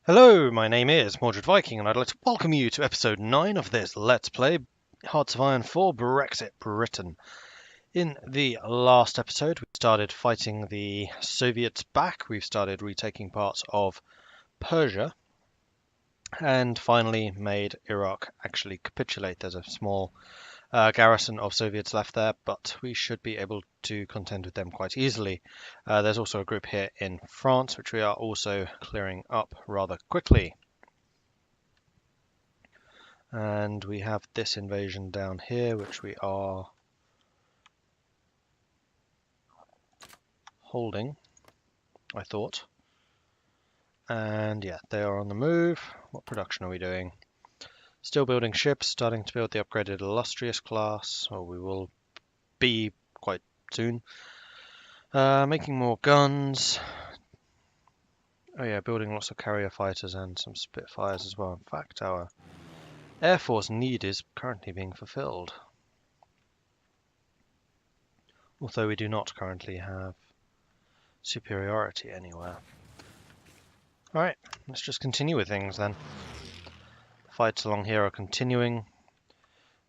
Hello, my name is Mordred Viking, and I'd like to welcome you to episode 9 of this Let's Play Hearts of Iron 4 Brexit Britain. In the last episode, we started fighting the Soviets back, we've started retaking parts of Persia, and finally made Iraq actually capitulate. There's a small garrison of Soviets left there, but we should be able to contend with them quite easily. There's also a group here in France, which we are also clearing up rather quickly. And we have this invasion down here, which we are holding, I thought. And yeah, they are on the move. What production are we doing? Still building ships, starting to build the upgraded illustrious class, or we will be quite soon. Making more guns. Oh yeah, building lots of carrier fighters and some Spitfires as well. In fact, our Air Force need is currently being fulfilled. Although we do not currently have superiority anywhere. Alright, let's just continue with things then. The fights along here are continuing.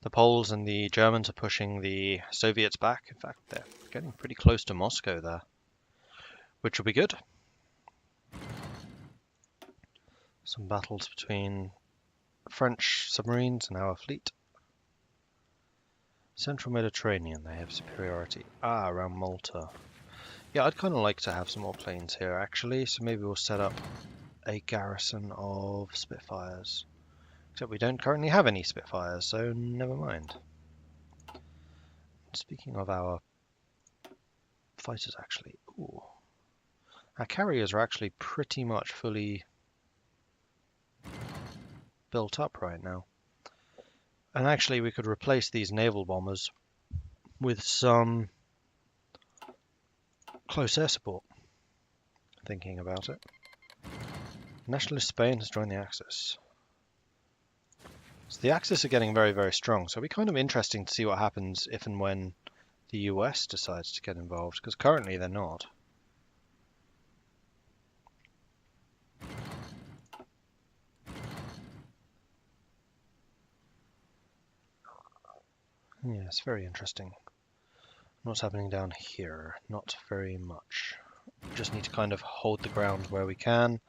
The Poles and the Germans are pushing the Soviets back. In fact, they're getting pretty close to Moscow there, which will be good. Some battles between French submarines and our fleet. Central Mediterranean, they have superiority. Around Malta. Yeah, I'd kind of like to have some more planes here actually, so maybe we'll set up a garrison of Spitfires. Except we don't currently have any Spitfires, so never mind. Speaking of our fighters, actually, ooh, our carriers are actually pretty much fully built up right now. And actually, we could replace these naval bombers with some close air support. Thinking about it. Nationalist Spain has joined the Axis. So the Axis are getting very, very strong. So it'll be kind of interesting to see what happens if and when the US decides to get involved, because currently they're not. Yeah, it's very interesting. What's happening down here? Not very much. We just need to kind of hold the ground where we can.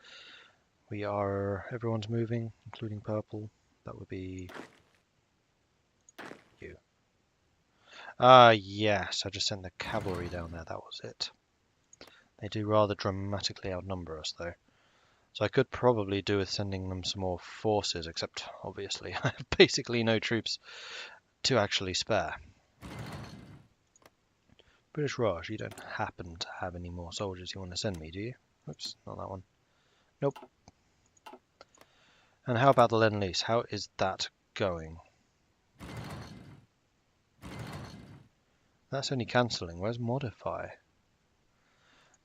Everyone's moving, including purple. That would be you. Yes, I just sent the cavalry down there, that was it. They do rather dramatically outnumber us though. So I could probably do with sending them some more forces, except obviously I have basically no troops to actually spare. British Raj, you don't happen to have any more soldiers you want to send me, do you? Oops, not that one. Nope. And how about the Lend-Lease? How is that going? That's only cancelling. Where's modify?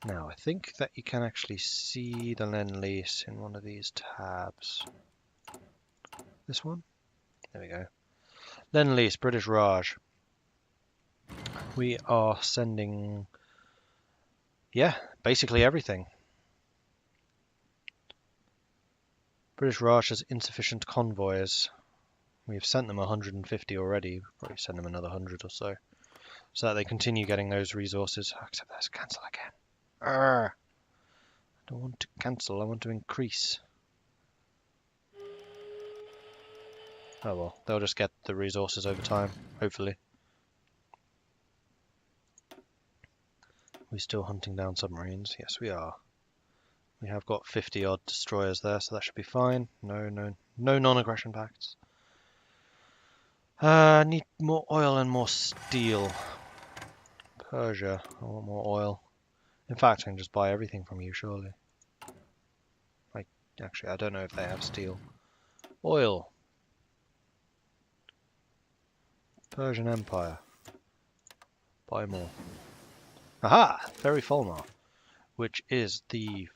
Now, I think that you can actually see the Lend-Lease in one of these tabs. This one? There we go. Lend-Lease, British Raj. We are sending, yeah, basically everything. British Raj has insufficient convoys. We've sent them 150 already. We'll probably send them another 100 or so. So that they continue getting those resources. Except let's cancel again. Arrgh. I don't want to cancel, I want to increase. Oh well, they'll just get the resources over time, hopefully. We're still hunting down submarines. Yes, we are. We have got 50 odd destroyers there, so that should be fine. No non-aggression pacts. Need more oil and more steel. Persia, I want more oil. In fact, I can just buy everything from you, surely. Actually, I don't know if they have steel. Oil. Persian Empire. Buy more. Aha! Ferry Fulmar. Which is the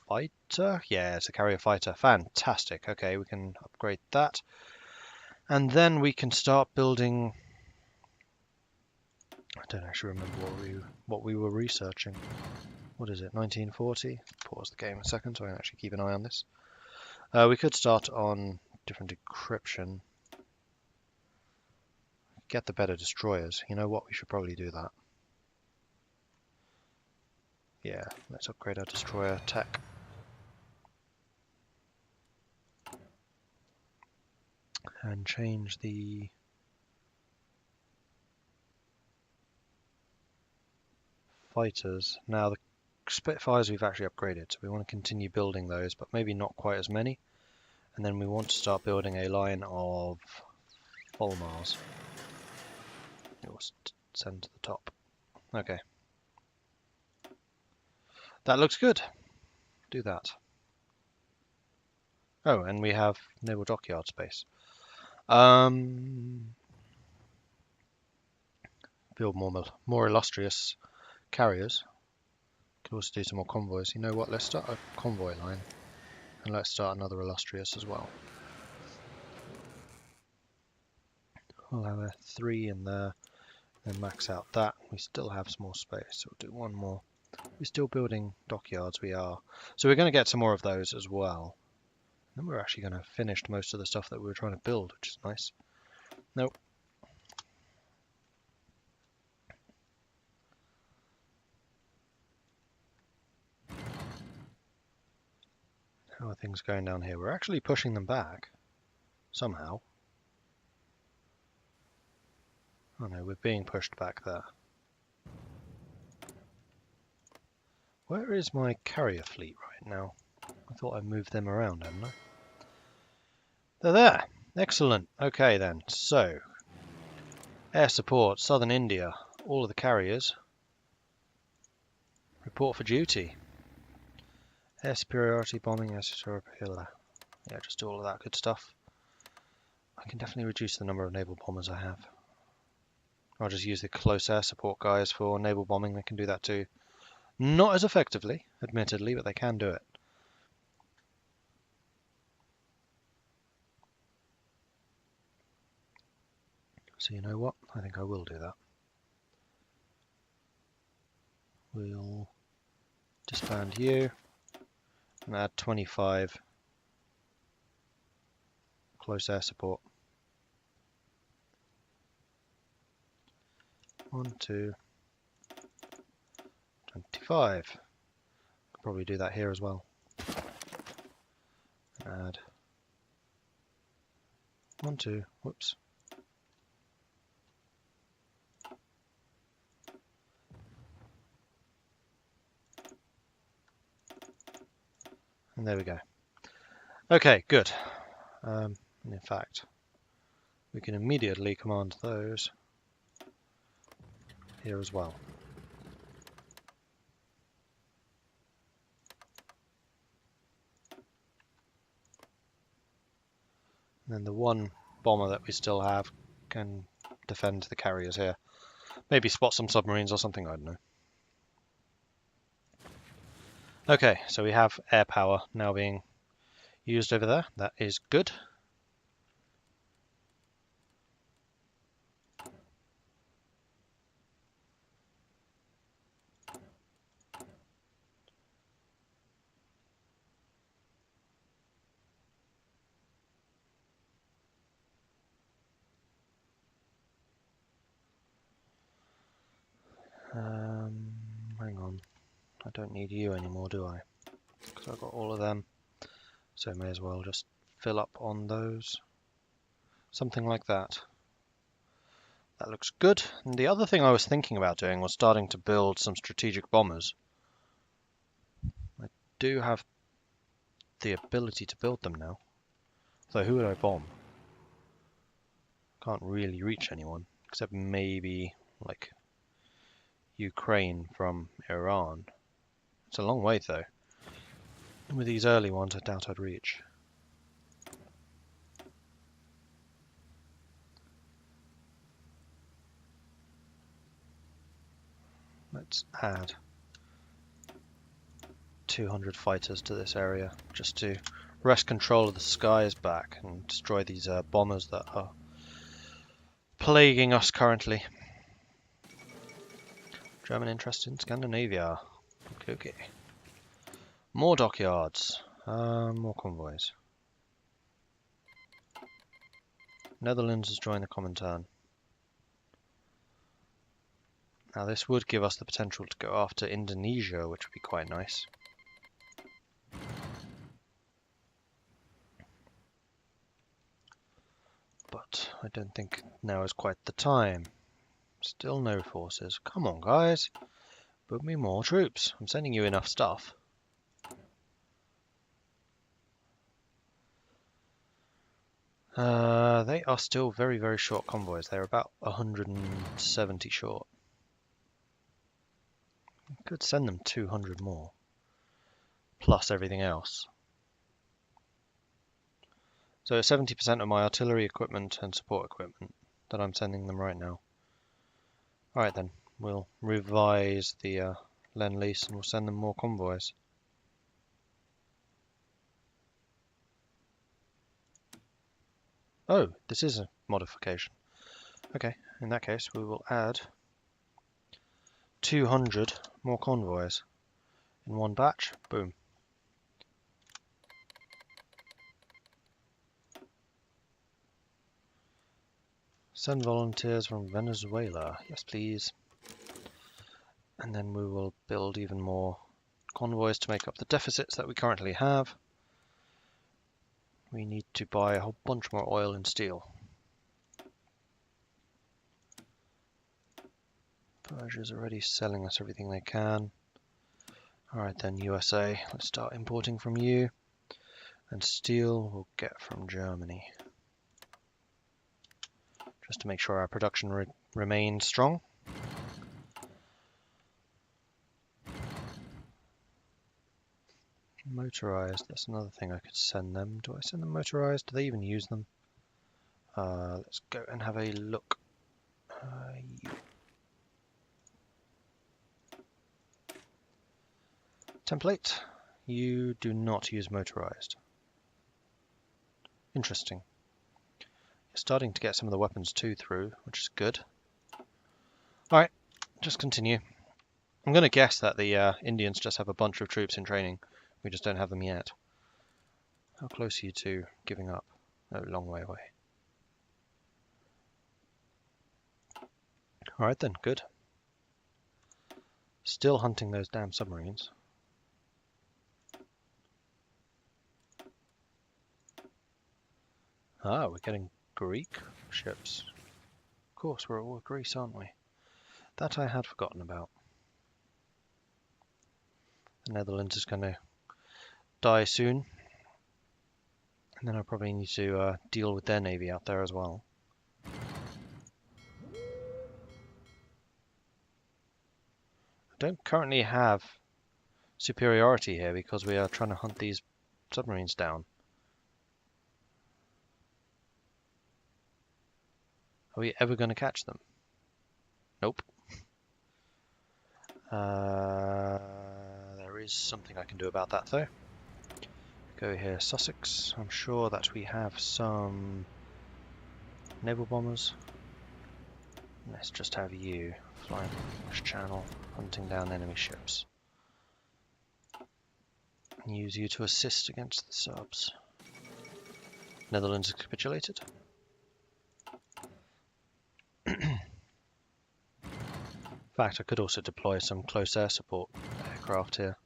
fighter? Yeah, it's a carrier fighter. Fantastic. Okay, we can upgrade that. And then we can start building... I don't actually remember what we were researching. What is it, 1940? Pause the game a second so I can actually keep an eye on this. We could start on different decryption. Get the better destroyers. You know what? We should probably do that. Yeah, let's upgrade our destroyer tech. And change the fighters. Now the Spitfires we've actually upgraded, so we want to continue building those, but maybe not quite as many. And then we want to start building a line of Volmars. We'll send to the top. Okay. That looks good. Do that. Oh, and we have naval dockyard space. Build more illustrious carriers. Could also do some more convoys. You know what? Let's start a convoy line. And let's start another illustrious as well. We'll have a 3 in there. Then max out that. We still have some more space, so we'll do one more. We're still building dockyards, we are. So we're going to get some more of those as well. Then we're actually going to finish most of the stuff that we were trying to build, which is nice. Nope. How are things going down here? We're actually pushing them back. Somehow. Oh no, we're being pushed back there. Where is my carrier fleet right now? I thought I moved them around, hadn't I? They're there! Excellent. Okay then, so air support, southern India, all of the carriers report for duty. Air superiority bombing, air superiority, yeah, just do all of that good stuff. I can definitely reduce the number of naval bombers I have. I'll just use the close air support guys for naval bombing, they can do that too. Not as effectively, admittedly, but they can do it. So you know what? I think I will do that. We'll disband you and add 25 close air support. 1, 2, 25. Could probably do that here as well. Add 1, 2, whoops. And there we go. Okay, good. And in fact, we can immediately command those here as well. And then the one bomber that we still have can defend the carriers here. Maybe spot some submarines or something, I don't know. Okay, so we have air power now being used over there. That is good. Hang on. I don't need you anymore, do I? Because I've got all of them. So may as well just fill up on those. Something like that. That looks good. And the other thing I was thinking about doing was starting to build some strategic bombers. I do have the ability to build them now. So who would I bomb? Can't really reach anyone, except maybe like Ukraine from Iran. It's a long way though. And with these early ones, I doubt I'd reach. Let's add 200 fighters to this area just to wrest control of the skies back and destroy these bombers that are plaguing us currently. German interest in Scandinavia. Okay. More dockyards. More convoys. Netherlands has joined the Comintern. Now this would give us the potential to go after Indonesia, which would be quite nice. But I don't think now is quite the time. Still no forces. Come on, guys. Put me more troops. I'm sending you enough stuff. They are still very, very short convoys. They're about 170 short. Could send them 200 more. Plus everything else. So 70% of my artillery equipment and support equipment that I'm sending them right now. Alright then, we'll revise the Lend-Lease and we'll send them more convoys. Oh, this is a modification. Okay, in that case we will add 200 more convoys in one batch. Boom. Send volunteers from Venezuela. Yes, please. And then we will build even more convoys to make up the deficits that we currently have. We need to buy a whole bunch more oil and steel. Persia's already selling us everything they can. Alright then, USA, let's start importing from you. And steel we'll get from Germany. Just to make sure our production remains strong. Motorized, that's another thing I could send them. Do I send them motorized? Do they even use them? Let's go and have a look. Template, you do not use motorized. Interesting. You're starting to get some of the weapons too through, which is good. Alright, just continue. I'm going to guess that the Indians just have a bunch of troops in training. We just don't have them yet. How close are you to giving up? Oh, long way away. Alright then, good. Still hunting those damn submarines. Ah, we're getting Greek ships. Of course, we're at war with Greece, aren't we? That I had forgotten about. The Netherlands is going to die soon. And then I'll probably need to deal with their navy out there as well. I don't currently have superiority here because we are trying to hunt these submarines down. Are we ever going to catch them? Nope. There is something I can do about that though. Go here, Sussex. I'm sure that we have some naval bombers. Let's just have you flying across channel, hunting down enemy ships. And use you to assist against the subs. Netherlands has capitulated. In fact, I could also deploy some close air support aircraft here.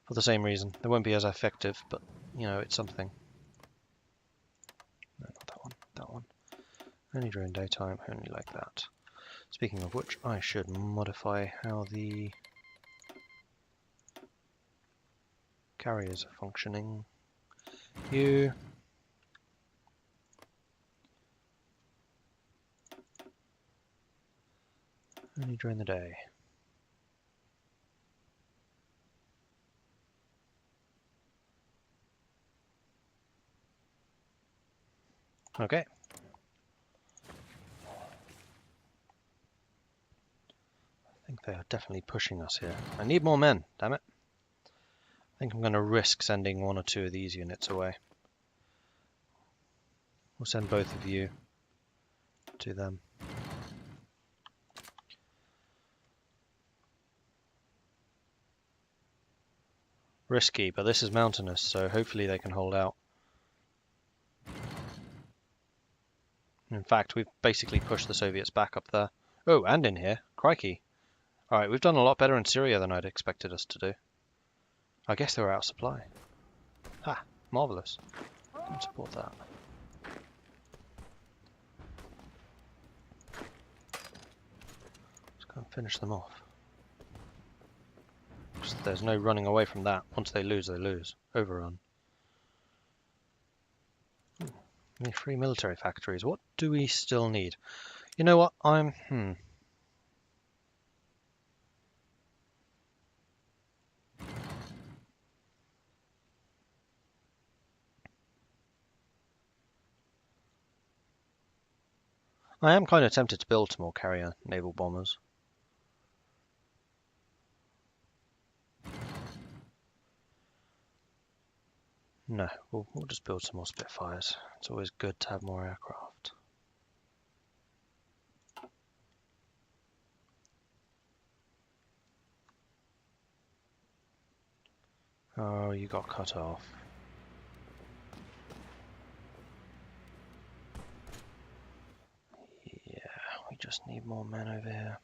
For the same reason. They won't be as effective, but, you know, it's something. No, not that one. That one. Only during daytime, only like that. Speaking of which, I should modify how the carriers are functioning. You. Only during the day. Okay. I think they are definitely pushing us here. I need more men, damn it. I think I'm going to risk sending one or two of these units away. We'll send both of you to them. Risky, but this is mountainous, so hopefully they can hold out. In fact, we've basically pushed the Soviets back up there. Oh, and in here. Crikey. Alright, we've done a lot better in Syria than I'd expected us to do. I guess they were out of supply. Ha! Marvellous. Can support that. Let's go and finish them off. Just, there's no running away from that. Once they lose, they lose. Overrun. Free military factories. What do we still need? You know what? I am kind of tempted to build some more carrier naval bombers. No, we'll just build some more Spitfires. It's always good to have more aircraft. Oh, you got cut off. Yeah, we just need more men over here.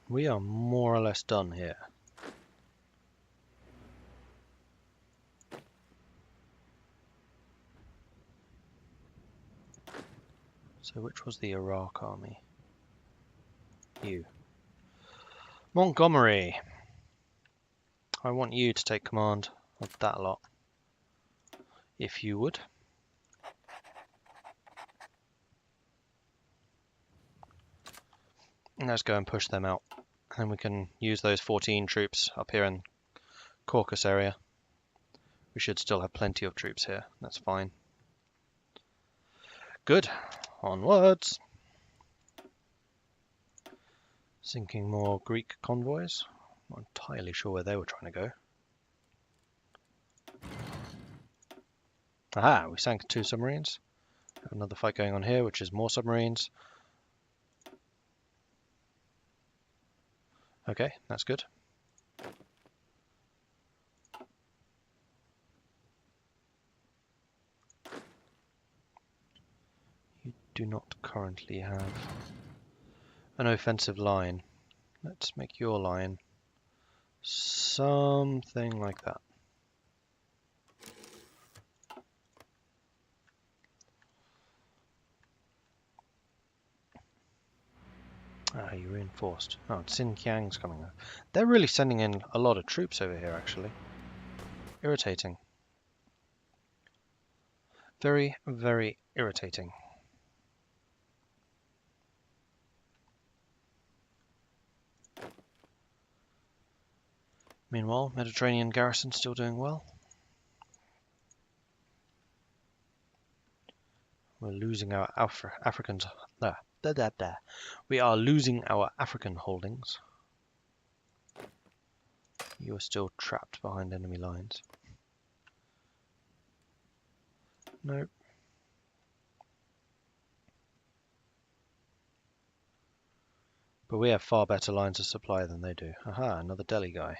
We are more or less done here. So which was the Iraq army? You. Montgomery. I want you to take command of that lot. If you would. And let's go and push them out. And we can use those 14 troops up here in Caucasus area. We should still have plenty of troops here. That's fine. Good. Onwards. Sinking more Greek convoys. Not entirely sure where they were trying to go. Aha, we sank 2 submarines. Have another fight going on here, which is more submarines. Okay, that's good. You do not currently have an offensive line. Let's make your line something like that. Ah, you reinforced. Oh, Xinjiang's coming up. They're really sending in a lot of troops over here, actually. Irritating. Very, very irritating. Meanwhile, Mediterranean garrison still doing well. We're losing our Africans. We are losing our African holdings. You are still trapped behind enemy lines. Nope. But we have far better lines of supply than they do. Aha, another Delhi guy.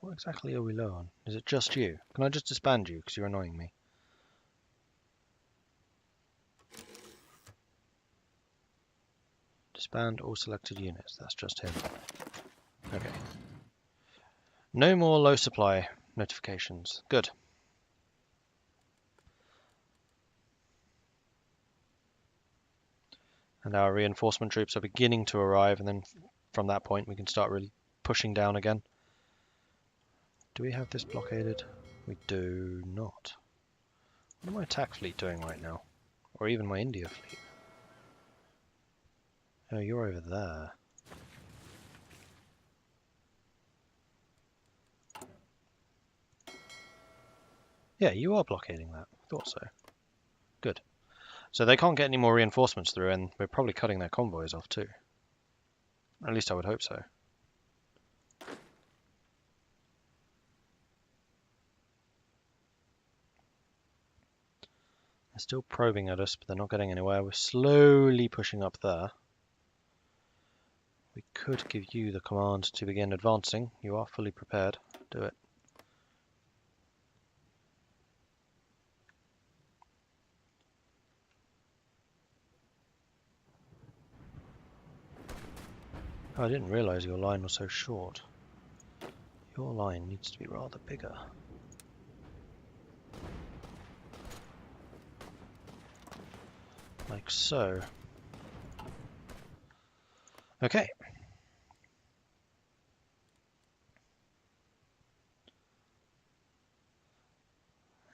What exactly are we low on? Is it just you? Can I just disband you because you're annoying me? Disband all selected units. That's just him. Okay. No more low supply notifications. Good. And our reinforcement troops are beginning to arrive, and then from that point we can start really pushing down again. Do we have this blockaded? We do not. What is my attack fleet doing right now? Or even my India fleet? Oh, you're over there. Yeah, you are blockading that. I thought so. Good. So they can't get any more reinforcements through, and we're probably cutting their convoys off too. At least I would hope so. They're still probing at us, but they're not getting anywhere. We're slowly pushing up there. We could give you the command to begin advancing. You are fully prepared. Do it. Oh, I didn't realize your line was so short. Your line needs to be rather bigger. Like so. Okay.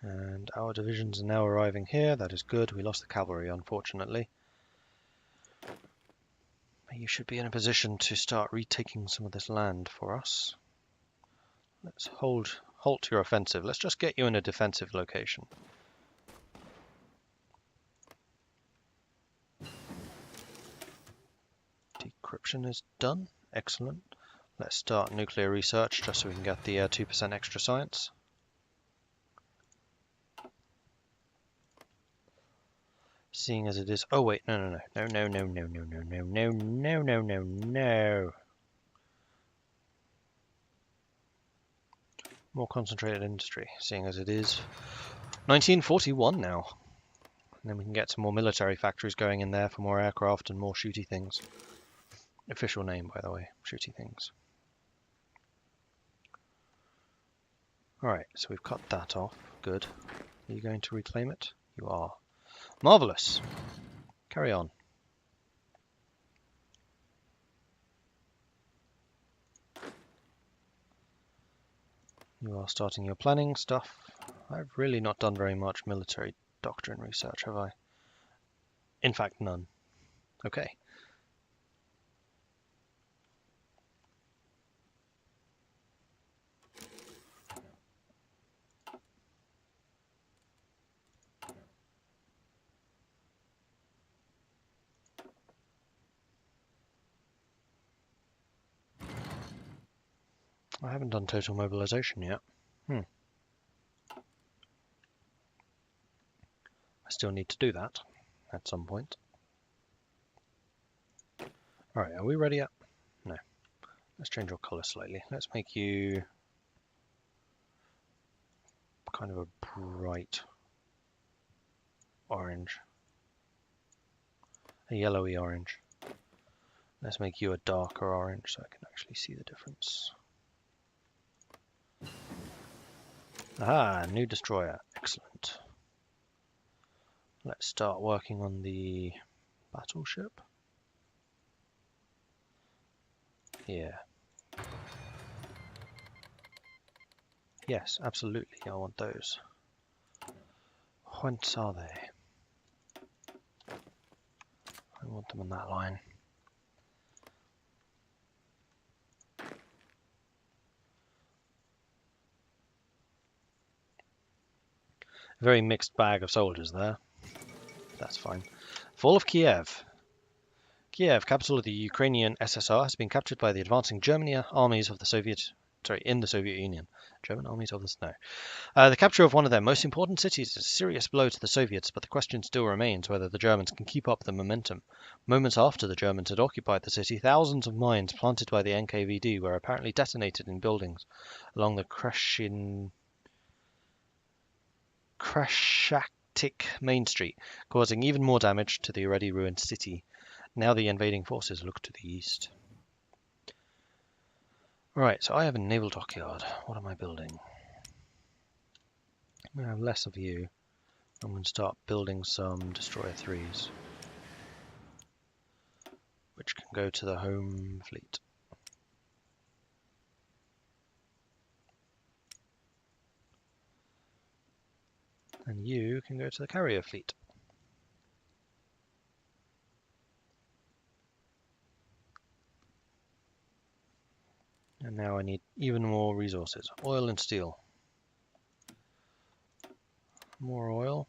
And our divisions are now arriving here. That is good. We lost the cavalry, unfortunately. But you should be in a position to start retaking some of this land for us. Let's halt your offensive. Let's just get you in a defensive location. Decryption is done. Excellent. Let's start nuclear research just so we can get the 2% extra science. Seeing as it is... Oh wait, no. More concentrated industry, seeing as it is 1941 now. And then we can get some more military factories going in there for more aircraft and more shooty things. Official name, by the way, shooty things. Alright, so we've cut that off. Good. Are you going to reclaim it? You are. Marvellous. Carry on. You are starting your planning stuff. I've really not done very much military doctrine research, have I? In fact, none. Okay. I haven't done total mobilization yet. I still need to do that at some point. Alright, are we ready yet? No. Let's change your colour slightly. Let's make you kind of a bright orange. A yellowy orange. Let's make you a darker orange so I can actually see the difference. Aha, new destroyer. Excellent. Let's start working on the battleship. Yeah. Yes, absolutely, I want those. Whence are they? I want them on that line. A very mixed bag of soldiers there. That's fine. Fall of Kiev. Kiev, capital of the Ukrainian SSR, has been captured by the advancing German armies of the in the Soviet Union. German armies of the snow. The capture of one of their most important cities is a serious blow to the Soviets, but the question still remains whether the Germans can keep up the momentum. Moments after the Germans had occupied the city, thousands of mines planted by the NKVD were apparently detonated in buildings along the Krashaktik main street, causing even more damage to the already ruined city. Now the invading forces look to the east. Right, so I have a naval dockyard. What am I building? I'm going to have less of you. I'm going to start building some destroyer 3s, which can go to the home fleet. And you can go to the carrier fleet. And now I need even more resources. Oil and steel. More oil.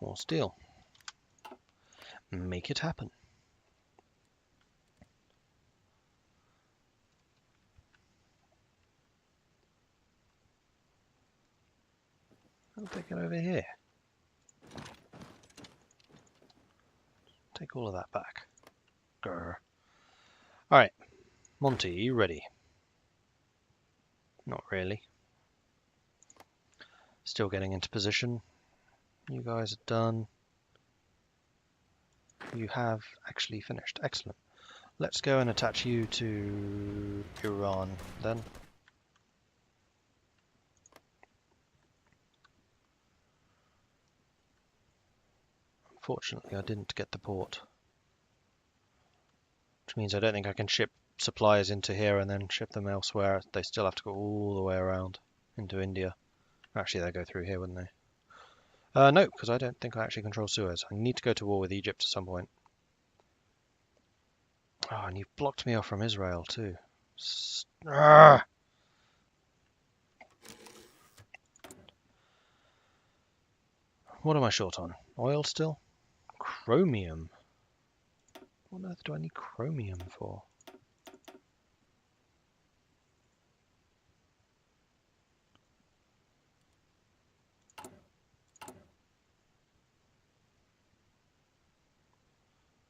More steel. Make it happen. I'll take it over here. Take all of that back. Grr. Alright. Monty, are you ready? Not really. Still getting into position. You guys are done. You have actually finished. Excellent. Let's go and attach you to Iran then. Unfortunately, I didn't get the port. Which means I don't think I can ship supplies into here and then ship them elsewhere. They still have to go all the way around into India. Actually, they go through here, wouldn't they? No, because I don't think I actually control Suez. I need to go to war with Egypt at some point. Oh, and you've blocked me off from Israel too. What am I short on? Oil still? Chromium. What on earth do I need chromium for?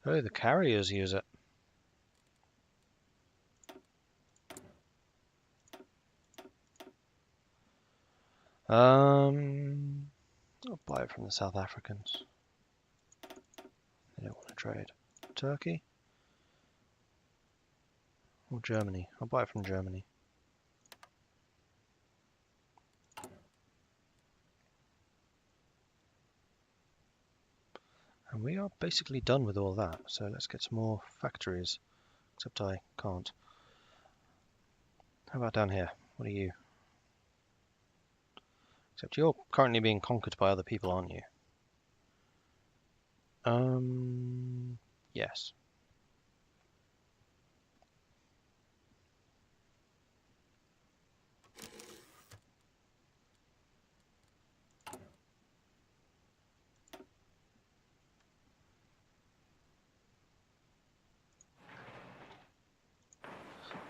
Oh, the carriers use it. I'll buy it from the South Africans. They don't want to trade. Turkey? Or Germany? I'll buy it from Germany. And we are basically done with all that, so let's get some more factories. Except I can't. How about down here? What are you? Except you're currently being conquered by other people, aren't you? Yes.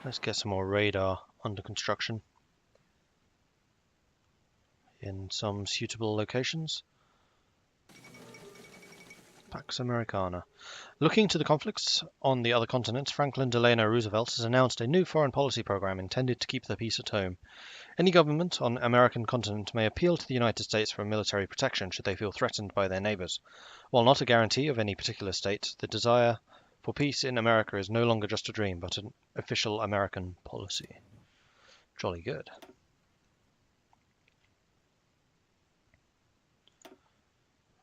Let's get some more radar under construction in some suitable locations. Pax Americana. Looking to the conflicts on the other continents, Franklin Delano Roosevelt has announced a new foreign policy program intended to keep the peace at home. Any government on American continent may appeal to the United States for military protection should they feel threatened by their neighbors. While not a guarantee of any particular state, the desire for peace in America is no longer just a dream, but an official American policy. Jolly good.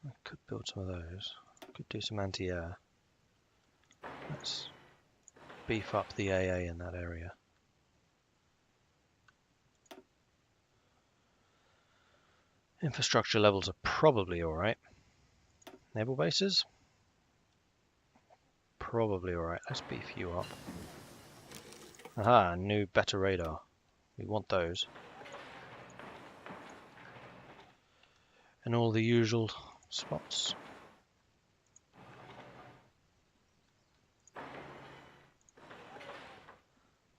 I could build some of those. Could do some anti-air. Let's beef up the AA in that area. Infrastructure levels are probably alright. Naval bases? Probably alright. Let's beef you up. Aha, new better radar. We want those. And all the usual spots.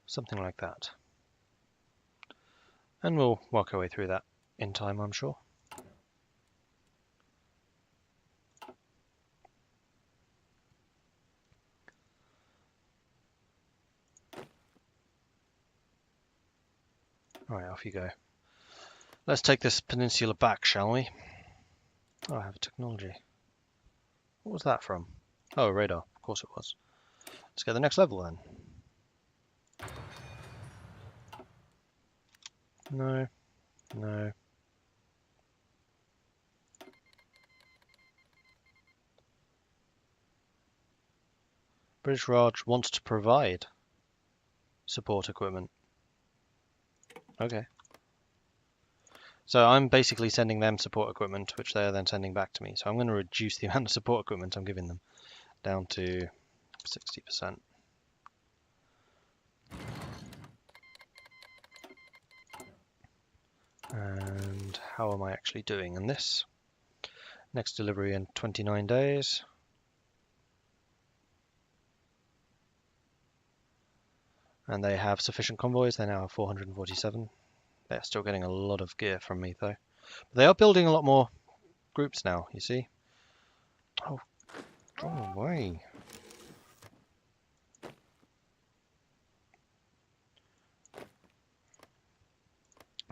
Something like that. And we'll work our way through that in time, I'm sure. Alright, off you go. Let's take this peninsula back, shall we? Oh, I have technology. What was that from? Oh, radar. Of course it was. Let's get the next level then. No. No. British Raj wants to provide support equipment. Okay. So I'm basically sending them support equipment, which they're then sending back to me. So I'm going to reduce the amount of support equipment I'm giving them down to 60%. And how am I actually doing in this? Next delivery in 29 days. And they have sufficient convoys. They now have 447. They're still getting a lot of gear from me, though. But they are building a lot more groups now, you see. Oh, go away.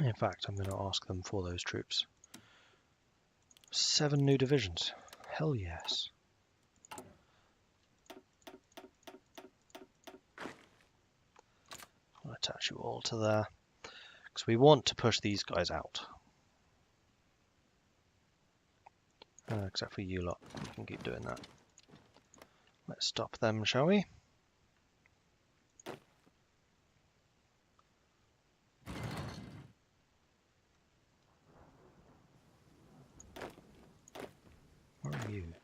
In fact, I'm going to ask them for those troops. 7 new divisions. Hell yes. I'll attach you all to there. Because we want to push these guys out. Except for you lot. You can keep doing that. Let's stop them, shall we? Where are you?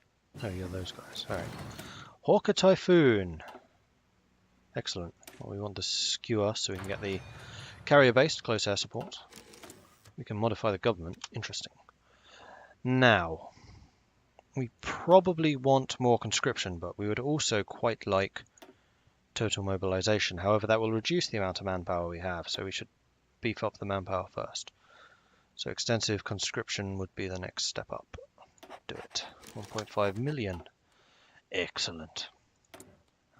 Oh, you're those guys. Alright. Hawker Typhoon. Excellent. Well, we want the skewer so we can get the carrier-based close air support. We can modify the government. Interesting. Now, we probably want more conscription, but we would also quite like total mobilization. However, that will reduce the amount of manpower we have, so we should beef up the manpower first. So extensive conscription would be the next step up. Do it. 1.5 million. Excellent.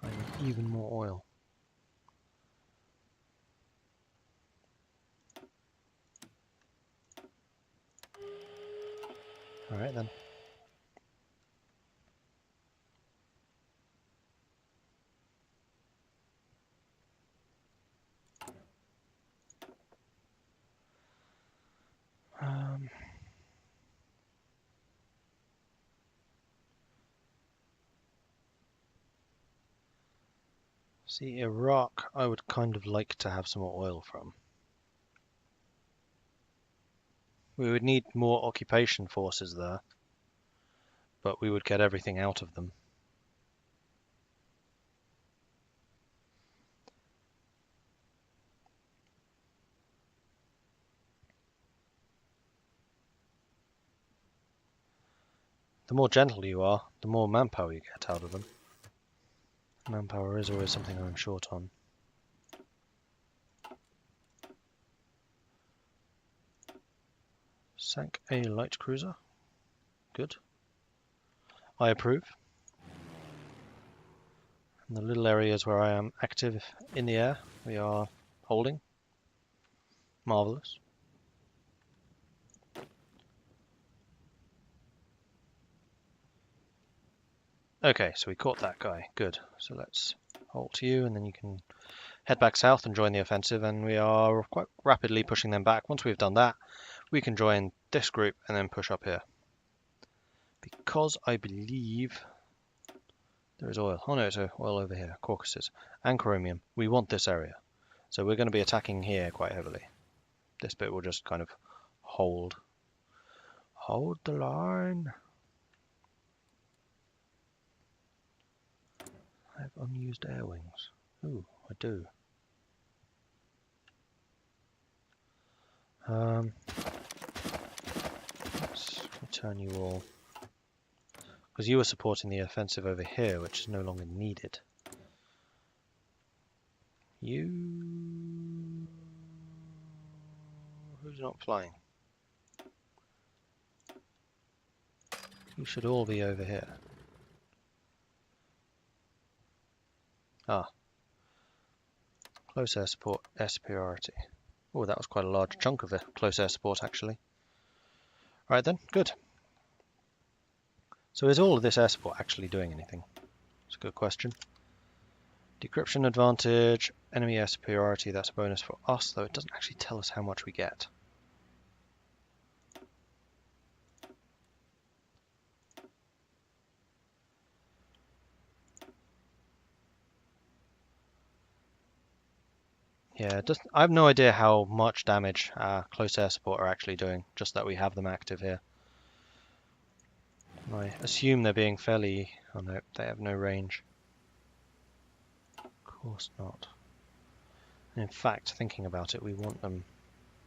I need even more oil. Alright then. See, Iraq, I would kind of like to have some more oil from. We would need more occupation forces there, but we would get everything out of them. The more gentle you are, the more manpower you get out of them. Manpower is always something I'm short on. Sank a light cruiser. Good. I approve. And the little areas where I am active in the air, we are holding. Marvellous. Okay, so we caught that guy. Good. So let's halt you, and then you can head back south and join the offensive, and we are quite rapidly pushing them back. Once we've done that, we can join this group and then push up here. Because I believe there is oil. Oh no, it's oil over here. Caucasus and chromium. We want this area. So we're going to be attacking here quite heavily. This bit will just kind of hold. Hold the line. I have unused air wings. Ooh, I do. Let's return you all. Because you were supporting the offensive over here, which is no longer needed. You... Who's not flying? You should all be over here. Ah. Close air support, air superiority. Oh, that was quite a large chunk of the close air support, actually. Right then, good. So is all of this air support actually doing anything? It's a good question. Decryption advantage, enemy air superiority, that's a bonus for us, though it doesn't actually tell us how much we get. Yeah, I have no idea how much damage close air support are actually doing, just that we have them active here. I assume they're being fairly... Oh no, they have no range. Of course not. In fact, thinking about it, we want them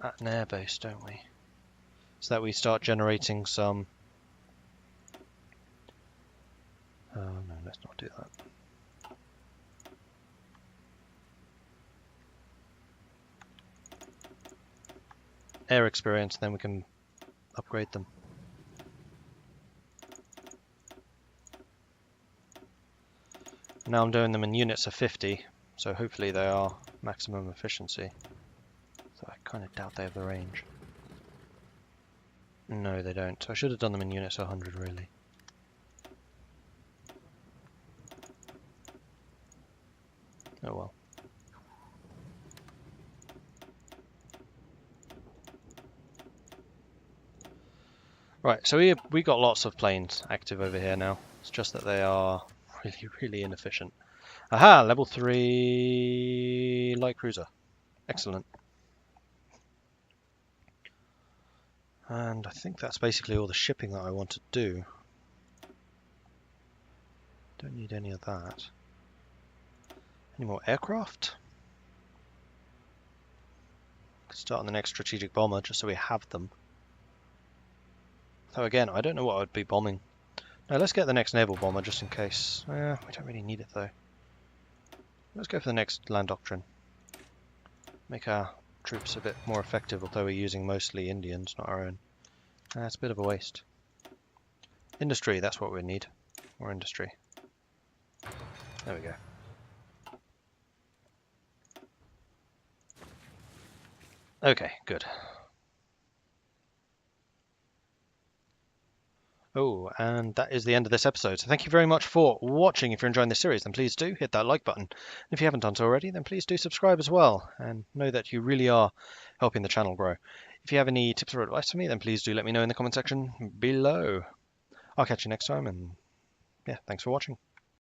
at an airbase, don't we? so that we start generating some... no, let's not do that. Air experience, then we can upgrade them. Now I'm doing them in units of 50, so hopefully they are maximum efficiency. So I kind of doubt they have the range. No, they don't. I should have done them in units of 100, really. Oh well. Right, so we got lots of planes active over here now. It's just that they are really, really inefficient. Aha! Level 3 light cruiser. Excellent. And I think that's basically all the shipping that I want to do. Don't need any of that. Any more aircraft? Could start on the next strategic bomber just so we have them. Though again, I don't know what I would be bombing. No, let's get the next naval bomber just in case. We don't really need it though. Let's go for the next land doctrine. Make our troops a bit more effective, although we're using mostly Indians, not our own. It's a bit of a waste. Industry, that's what we need. More industry. There we go. Okay, good. Oh, and that is the end of this episode. So thank you very much for watching. If you're enjoying this series, then please do hit that like button. And if you haven't done so already, then please do subscribe as well. And know that you really are helping the channel grow. If you have any tips or advice for me, then please do let me know in the comment section below. I'll catch you next time, and yeah, thanks for watching.